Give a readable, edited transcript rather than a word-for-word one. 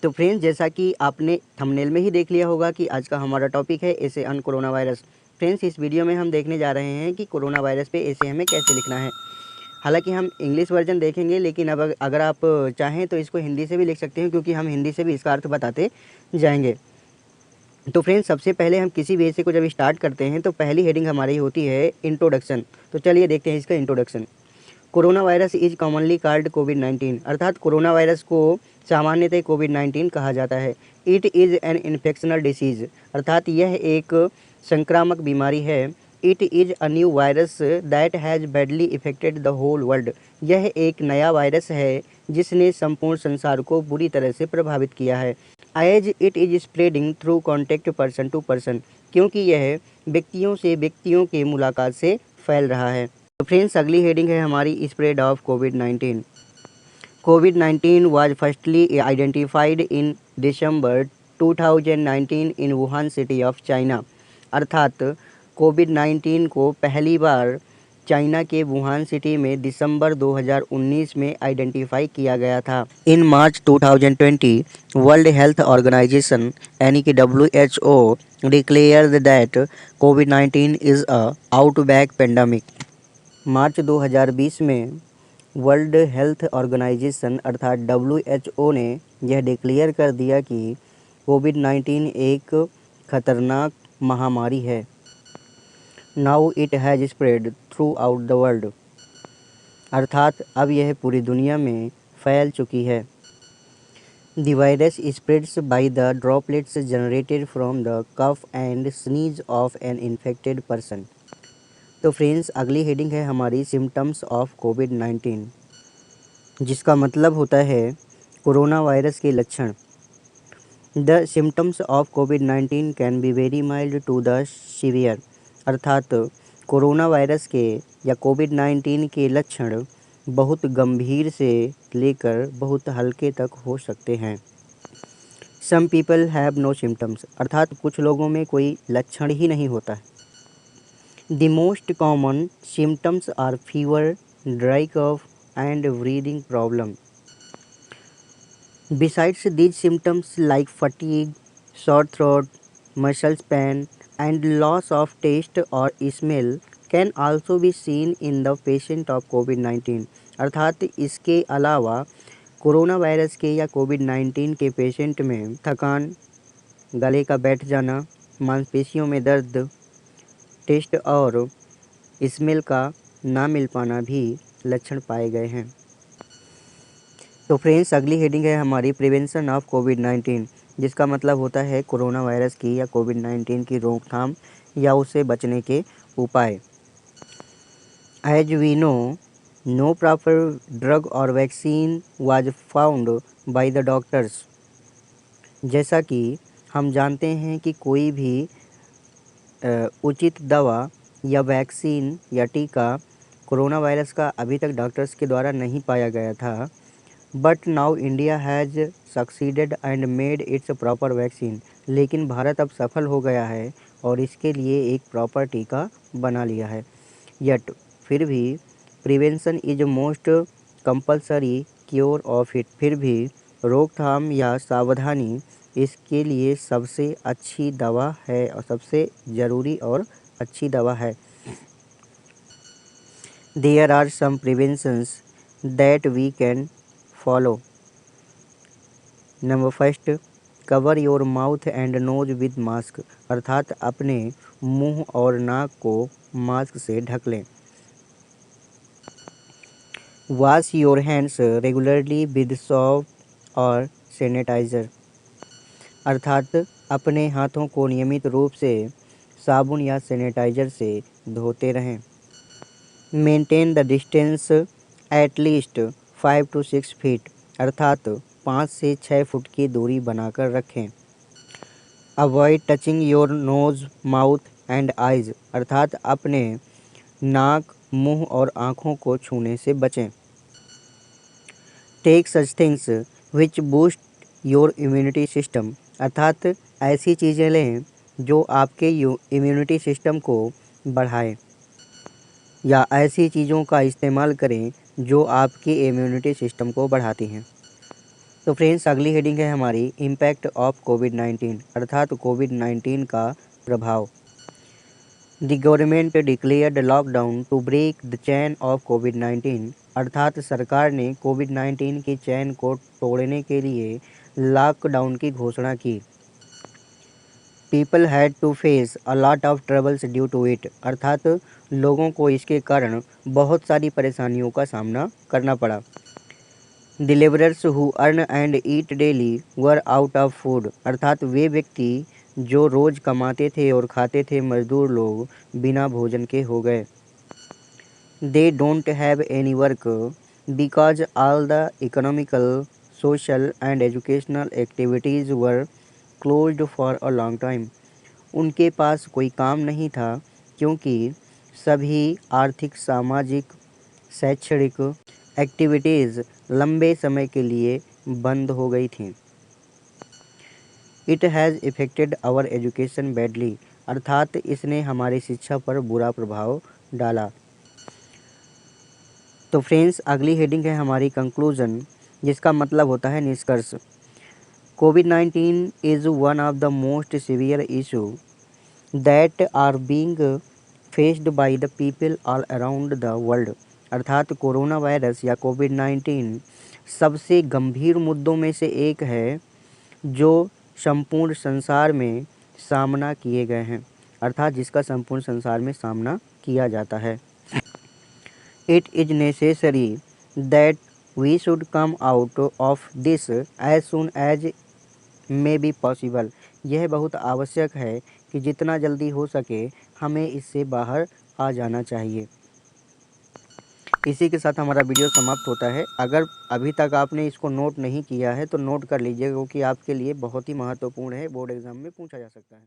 तो फ्रेंड्स, जैसा कि आपने थंबनेल में ही देख लिया होगा कि आज का हमारा टॉपिक है essay on corona virus. Friends, इस वीडियो में हम देखने जा रहे हैं कि कोरोना वायरस पे एसे हमें कैसे लिखना है। हालांकि हम इंग्लिश वर्जन देखेंगे, लेकिन अब अगर आप चाहें तो इसको हिंदी से भी लिख सकते हैं, क्योंकि हम हिंदी से भी इसका अर्थ बताते जाएंगे। तो फ्रेंड्स, सबसे पहले हम किसी भी एसे को जब स्टार्ट करते हैं तो पहली हेडिंग हमारी होती है इंट्रोडक्शन। तो चलिए देखते हैं इसका introduction. Corona virus is commonly called कोविड-19, अर्थात कोरोना वायरस को सामान्यतः कोविड-19 कहा जाता है। It is an infectional disease, अर्थात यह एक संक्रामक बीमारी है। It is a new virus that has badly affected the whole world, यह एक नया वायरस है जिसने संपूर्ण संसार को बुरी तरह से प्रभावित किया है। As it is spreading through contact person to person, क्योंकि यह व्यक्तियों से व्यक्तियों के मुलाकात से फैल रहा है। तो फ्रेंड्स, अगली हेडिंग है हमारी spread of covid. Covid was firstly identified in December 2019 in Wuhan city of China, अर्थात कोविड-19 को पहली बार चाइना के वुहान सिटी में दिसंबर 2019 में आइडेंटिफाई किया गया था। इन मार्च 2020 वर्ल्ड हेल्थ ऑर्गेनाइजेशन यानी कि WHO declared that covid is a outbreak pandemic. मार्च 2020 में वर्ल्ड हेल्थ ऑर्गेनाइजेशन अर्थात WHO ने यह डिक्लेयर कर दिया कि कोविड-19 एक खतरनाक महामारी है। Now it has spread throughout the world, अर्थात अब यह पूरी दुनिया में फैल चुकी है। The virus spreads by the droplets generated from the cough and sneeze of an infected person. तो फ्रेंड्स, अगली हेडिंग है हमारी सिम्टम्स ऑफ कोविड-19, जिसका मतलब होता है कोरोना वायरस के लक्षण। द सिम्टम्स ऑफ कोविड-19 can be very mild to the severe, अर्थात कोरोना वायरस के या कोविड-19 के लक्षण बहुत गंभीर से लेकर बहुत हल्के तक हो सकते हैं। Some people have no symptoms, अर्थात कुछ लोगों में कोई लक्षण ही नहीं होता है। The most common symptoms are fever, dry cough and breathing problem. Besides these symptoms like fatigue, sore throat, muscle pain, and loss of taste or smell can also be seen in the patient of COVID-19, अर्थात इसके अलावा corona virus के या कोविड-19 के patient में थकान, गले का बैठ जाना, मांसपेशियों में दर्द, टेस्ट और स्मेल का ना मिल पाना भी लक्षण पाए गए हैं। तो फ्रेंड्स, अगली हेडिंग है हमारी प्रिवेंशन ऑफ कोविड-19, जिसका मतलब होता है कोरोना वायरस की या कोविड-19 की रोकथाम या उससे बचने के उपाय। As we know, no proper drug और vaccine was found by the doctors. जैसा कि हम जानते हैं कि कोई भी उचित दवा या वैक्सीन या टीका कोरोना वायरस का अभी तक डॉक्टर्स के द्वारा नहीं पाया गया था। But now India has succeeded and made it's proper vaccine, लेकिन भारत अब सफल हो गया है और इसके लिए एक प्रॉपर टीका बना लिया है। यट फिर भी prevention is most compulsory cure of it, फिर भी रोकथाम या सावधानी इसके लिए सबसे अच्छी दवा है और सबसे ज़रूरी और अच्छी दवा है। There are some preventions that we can follow. Number first, cover your mouth and nose with mask, अर्थात अपने मुंह और नाक को मास्क से ढक लें। Wash your hands regularly with soap और सैनिटाइज़र, अर्थात अपने हाथों को नियमित रूप से साबुन या सैनिटाइज़र से धोते रहें। Maintain the distance at least 5 to 6 feet, अर्थात 5 से 6 फुट की दूरी बनाकर रखें। Avoid touching your nose, mouth and eyes, अर्थात अपने नाक, मुंह और आँखों को छूने से बचें। Take such things which boost your immunity system, अर्थात ऐसी चीज़ें लें जो आपके इम्यूनिटी सिस्टम को बढ़ाएं, या ऐसी चीज़ों का इस्तेमाल करें जो आपकी इम्यूनिटी सिस्टम को बढ़ाती हैं। तो फ्रेंड्स, अगली हेडिंग है हमारी इम्पैक्ट ऑफ कोविड-19 अर्थात कोविड-19 का प्रभाव। The government declared lockdown to break the chain of कोविड-19 अर्थात सरकार ने कोविड-19 की चैन को तोड़ने के लिए लॉकडाउन की घोषणा की। People had to face a lot of troubles due to it अर्थात लोगों को इसके कारण बहुत सारी परेशानियों का सामना करना पड़ा। The labourers who earn and eat daily were out of food अर्थात वे व्यक्ति जो रोज कमाते थे और खाते थे, मजदूर लोग बिना भोजन के हो गए। They don't have any work because all the economical, social and educational activities were closed for a long time. उनके पास कोई काम नहीं था क्योंकि सभी आर्थिक, सामाजिक, शैक्षणिक एक्टिविटीज़ लंबे समय के लिए बंद हो गई थीं। It has affected our education badly अर्थात इसने हमारी शिक्षा पर बुरा प्रभाव डाला। तो फ्रेंड्स, अगली हेडिंग है हमारी कंक्लूजन, जिसका मतलब होता है निष्कर्ष। कोविड-19 is one of the most severe issue that are being faced by the people all around the world अर्थात कोरोना वायरस या कोविड-19 सबसे गंभीर मुद्दों में से एक है जो संपूर्ण संसार में सामना किए गए हैं अर्थात जिसका संपूर्ण संसार में सामना किया जाता है। It is necessary that we should come out of this as soon as may be possible यह बहुत आवश्यक है कि जितना जल्दी हो सके हमें इससे बाहर आ जाना चाहिए। इसी के साथ हमारा वीडियो समाप्त होता है। अगर अभी तक आपने इसको नोट नहीं किया है तो नोट कर लीजिए, क्योंकि आपके लिए बहुत ही महत्वपूर्ण है, बोर्ड एग्जाम में पूछा जा सकता है।